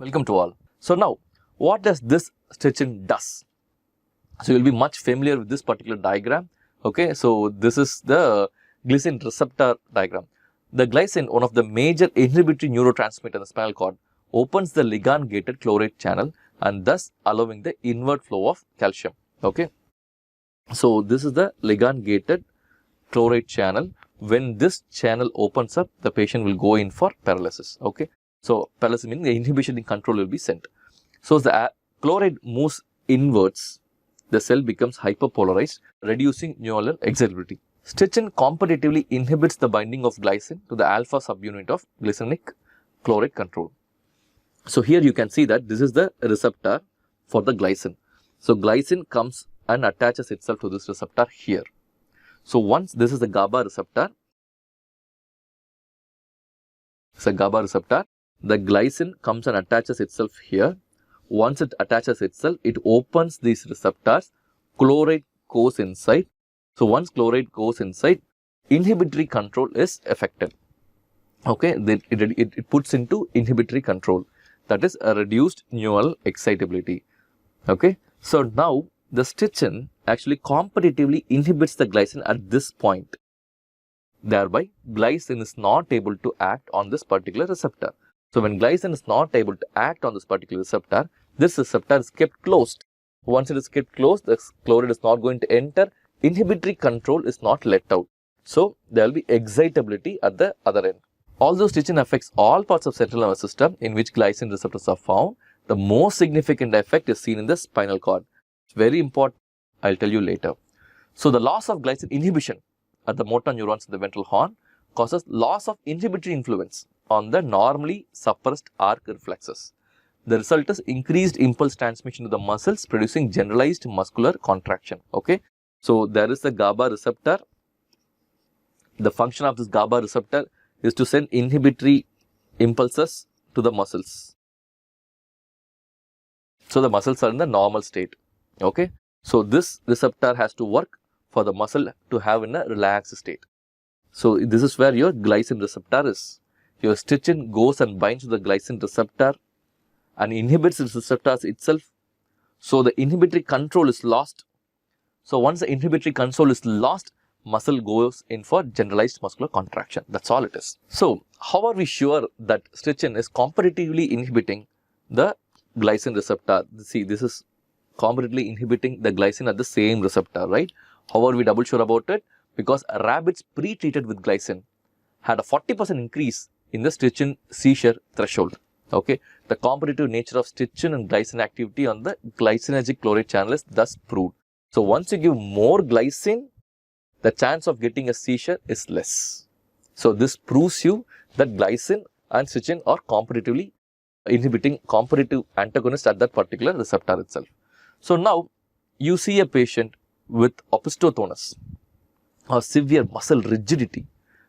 Welcome to all. So now, what does this stitching does? So you'll be much familiar with this particular diagram. Okay, so this is the glycine receptor diagram. The glycine, one of the major inhibitory neurotransmitter in the spinal cord, opens the ligand-gated chloride channel and thus allowing the inward flow of calcium. Okay, so this is the ligand-gated chloride channel. When this channel opens up, the patient will go in for paralysis. Okay, so paralysis meaning the inhibition in control will be sent. So as the chloride moves inwards, the cell becomes hyperpolarized, reducing neuronal excitability. Strychnine competitively inhibits the binding of glycine to the alpha subunit of glycinic chloride control. So here you can see that this is the receptor for the glycine. So glycine comes and attaches itself to this receptor here. So once this is the GABA receptor, it's a GABA receptor, the glycine comes and attaches itself here. Once it attaches itself, it opens these receptors, chloride goes inside. So once chloride goes inside, inhibitory control is affected. Okay, it puts into inhibitory control, that is a reduced neural excitability. Okay, so now the strychnine actually competitively inhibits the glycine at this point. Thereby, glycine is not able to act on this particular receptor. So when glycine is not able to act on this particular receptor, this receptor is kept closed. Once it is kept closed, the chloride is not going to enter. Inhibitory control is not let out. So there will be excitability at the other end. Although strychnine affects all parts of central nervous system in which glycine receptors are found, the most significant effect is seen in the spinal cord. It's very important. I'll tell you later. So the loss of glycine inhibition at the motor neurons in the ventral horn causes loss of inhibitory influence on the normally suppressed arc reflexes. The result is increased impulse transmission to the muscles, producing generalized muscular contraction. Okay, so there is the GABA receptor. The function of this GABA receptor is to send inhibitory impulses to the muscles. So the muscles are in the normal state. Okay, so this receptor has to work for the muscle to have in a relaxed state. So this is where your glycine receptor is. Your strychnine goes and binds to the glycine receptor and inhibits its receptors itself. So the inhibitory control is lost. So once the inhibitory control is lost, muscle goes in for generalized muscular contraction. That's all it is. So how are we sure that strychnine is competitively inhibiting the glycine receptor? See, this is competitively inhibiting the glycine at the same receptor, right? How are we double sure about it? Because rabbits pre-treated with glycine had a 40% increase in the strychnine seizure threshold. Okay, the competitive nature of strychnine and glycine activity on the glycinergic chloride channel is thus proved. So once you give more glycine, the chance of getting a seizure is less. So this proves you that glycine and strychnine are competitively inhibiting competitive antagonists at that particular receptor itself. So now you see a patient with opisthotonus or severe muscle rigidity,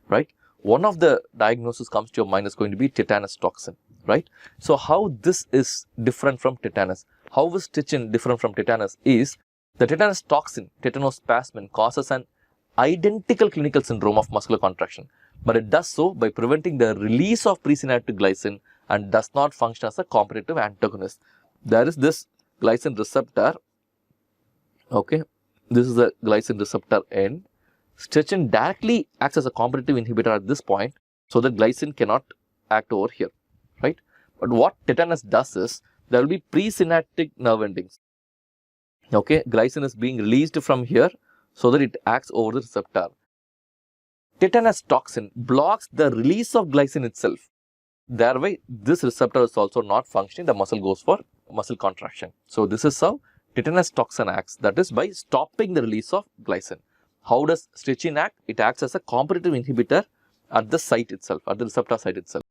right? One of the diagnoses comes to your mind is going to be tetanus toxin, right? So how this is different from tetanus? How is strychnine different from tetanus is the tetanus toxin, tetanospasmin, causes an identical clinical syndrome of muscular contraction, but it does so by preventing the release of presynaptic glycine and does not function as a competitive antagonist. There is this glycine receptor, okay, this is the glycine receptor end. Strychnine directly acts as a competitive inhibitor at this point, so that glycine cannot act over here, right? But what tetanus does is, there will be presynaptic nerve endings. Okay, glycine is being released from here, so that it acts over the receptor. Tetanus toxin blocks the release of glycine itself. Thereby, this receptor is also not functioning. The muscle goes for muscle contraction. So this is how tetanus toxin acts, that is by stopping the release of glycine. How does strychnine act? It acts as a competitive inhibitor at the site itself, at the receptor site itself.